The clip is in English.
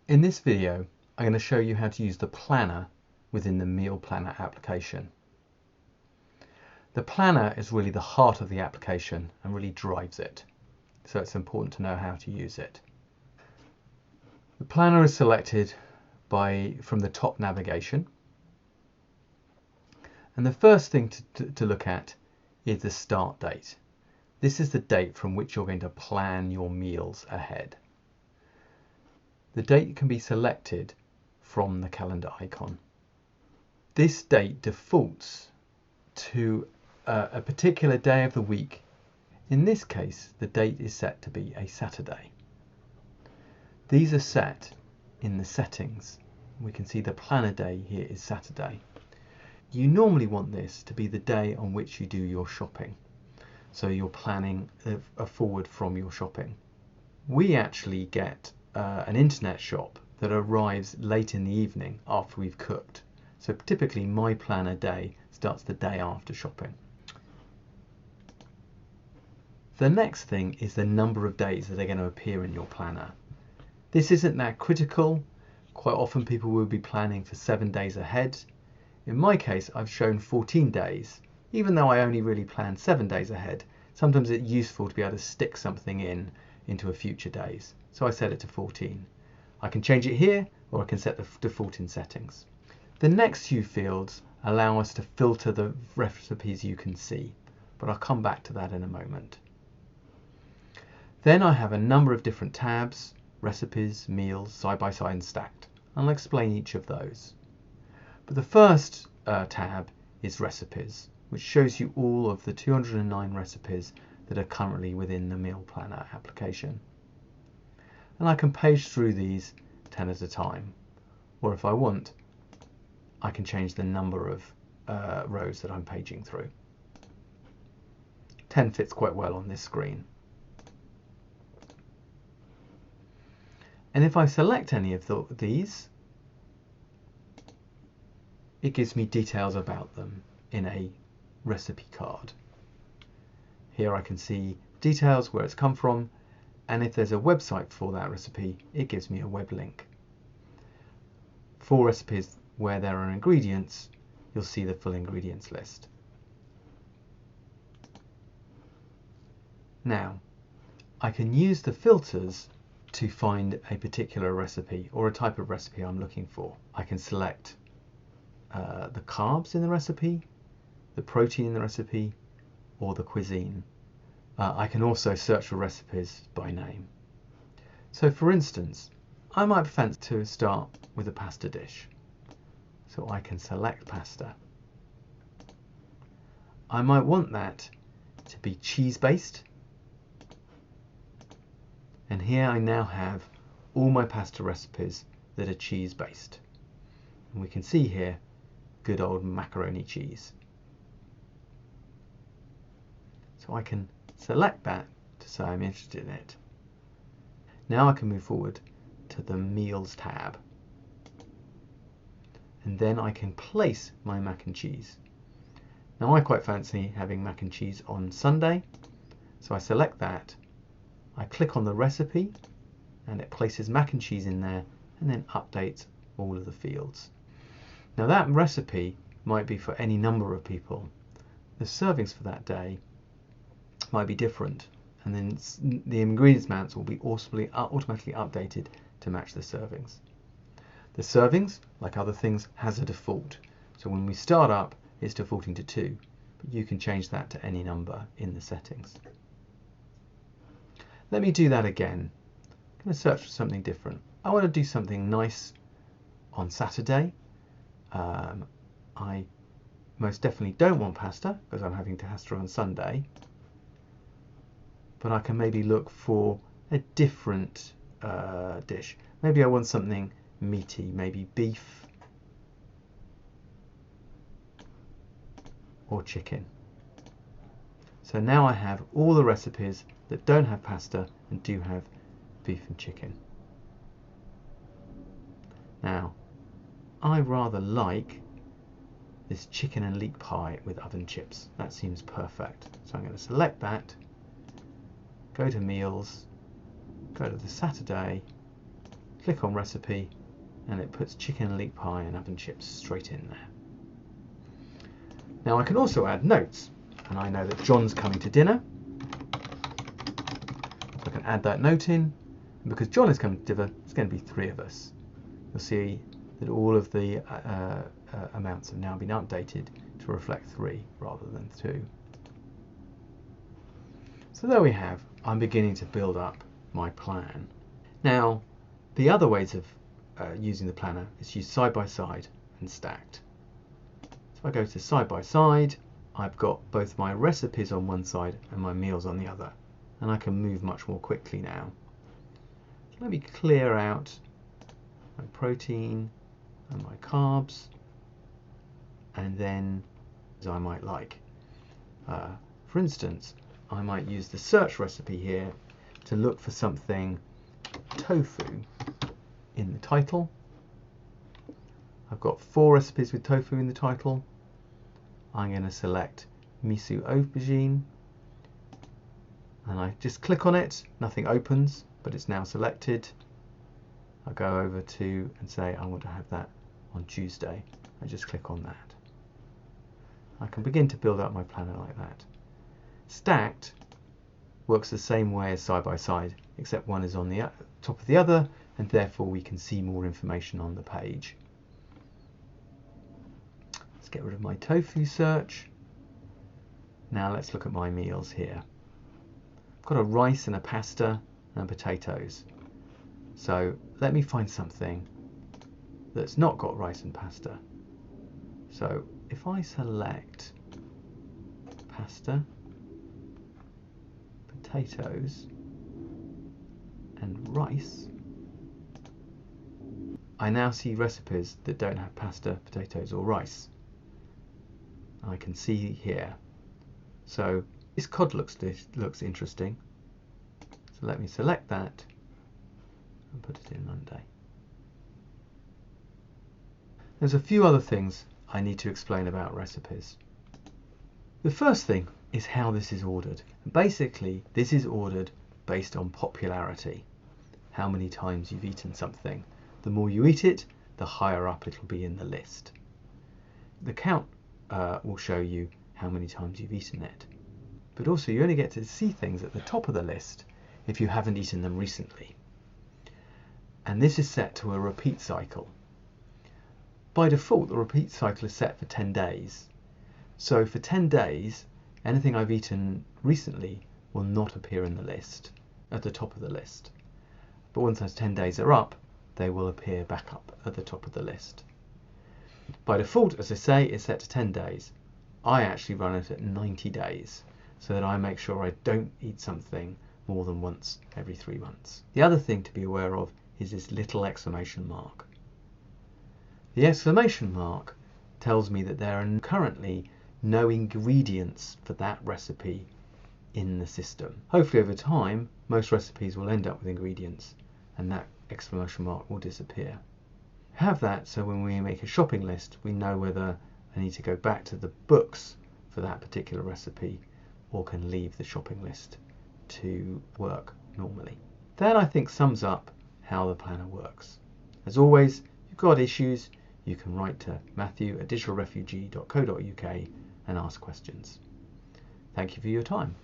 In this video, I'm going to show you how to use the planner within the Meal Planner application. The planner is really the heart of the application and really drives it, so it's important to know how to use it. The planner is selected from the top navigation, and the first thing to look at is the start date. This is the date from which you're going to plan your meals ahead. The date can be selected from the calendar icon. This date defaults to a particular day of the week. In this case, the date is set to be a Saturday. These are set in the settings. We can see the planner day here is Saturday. You normally want this to be the day on which you do your shopping. So you're planning forward from your shopping. We actually get an internet shop that arrives late in the evening after we've cooked. So typically my planner day starts the day after shopping. The next thing is the number of days that are going to appear in your planner. This isn't that critical. Quite often people will be planning for 7 days ahead. In my case, I've shown 14 days. Even though I only really plan 7 days ahead, sometimes it's useful to be able to stick something into a future days. So I set it to 14. I can change it here, or I can set the default in settings. The next few fields allow us to filter the recipes you can see, but I'll come back to that in a moment. Then I have a number of different tabs: recipes, meals, side by side and stacked. I'll explain each of those. But the first tab is recipes, which shows you all of the 209 recipes that are currently within the Meal Planner application. And I can page through these 10 at a time, or if I want, I can change the number of rows that I'm paging through. 10 fits quite well on this screen. And if I select any of these, it gives me details about them in a recipe card. Here I can see details, where it's come from, and if there's a website for that recipe, it gives me a web link. For recipes where there are ingredients, you'll see the full ingredients list. Now, I can use the filters to find a particular recipe or a type of recipe I'm looking for. I can select the carbs in the recipe, the protein in the recipe, or the cuisine. I can also search for recipes by name. So for instance, I might fancy to start with a pasta dish. So I can select pasta. I might want that to be cheese-based. And here I now have all my pasta recipes that are cheese-based. And we can see here, good old macaroni cheese. So I can select that to say I'm interested in it. Now I can move forward to the Meals tab. And then I can place my mac and cheese. Now I quite fancy having mac and cheese on Sunday. So I select that. I click on the recipe and it places mac and cheese in there and then updates all of the fields. Now that recipe might be for any number of people. The servings for that day might be different, and then the ingredients amounts will be automatically updated to match the servings. The servings, like other things, has a default. So when we start up, it's defaulting to 2, but you can change that to any number in the settings. Let me do that again. I'm going to search for something different. I want to do something nice on Saturday. I most definitely don't want pasta because I'm having pasta on Sunday. But I can maybe look for a different dish. Maybe I want something meaty, maybe beef or chicken. So now I have all the recipes that don't have pasta and do have beef and chicken. Now, I rather like this chicken and leek pie with oven chips. That seems perfect. So I'm going to select that, go to meals, go to the Saturday, click on recipe, and it puts chicken leek pie and oven chips straight in there. Now I can also add notes, and I know that John's coming to dinner, so I can add that note in, and because John is coming to dinner, it's going to be 3 of us. You'll see that all of the amounts have now been updated to reflect 3 rather than 2. So there we have, I'm beginning to build up my plan. Now, the other ways of using the planner is used side by side and stacked. So if I go to side by side, I've got both my recipes on one side and my meals on the other, and I can move much more quickly now. So let me clear out my protein and my carbs, and then as I might like. For instance, I might use the search recipe here to look for something tofu in the title. I've got 4 recipes with tofu in the title. I'm going to select miso aubergine, and I just click on it. Nothing opens, but it's now selected. I'll go over to and say I want to have that on Tuesday. I just click on that. I can begin to build up my planner like that. Stacked works the same way as side by side, except one is on the top of the other, and therefore we can see more information on the page. Let's get rid of my tofu search. Now let's look at my meals here. I've got a rice and a pasta and potatoes. So let me find something that's not got rice and pasta. So if I select pasta, potatoes and rice, I now see recipes that don't have pasta, potatoes or rice. I can see here. So this cod looks interesting. So let me select that and put it in Monday. There's a few other things I need to explain about recipes. The first thing is how this is ordered. Basically, this is ordered based on popularity. How many times you've eaten something. The more you eat it, the higher up it'll be in the list. The count will show you how many times you've eaten it. But also you only get to see things at the top of the list if you haven't eaten them recently. And this is set to a repeat cycle. By default, the repeat cycle is set for 10 days. So for 10 days, anything I've eaten recently will not appear in the list, at the top of the list. But once those 10 days are up, they will appear back up at the top of the list. By default, as I say, it's set to 10 days. I actually run it at 90 days, so that I make sure I don't eat something more than once every 3 months. The other thing to be aware of is this little exclamation mark. The exclamation mark tells me that there are currently no ingredients for that recipe in the system. Hopefully over time, most recipes will end up with ingredients, and that exclamation mark will disappear. Have that so when we make a shopping list, we know whether I need to go back to the books for that particular recipe or can leave the shopping list to work normally. That, I think, sums up how the planner works. As always, if you've got issues, you can write to Matthew at digitalrefugee.co.uk and ask questions. Thank you for your time.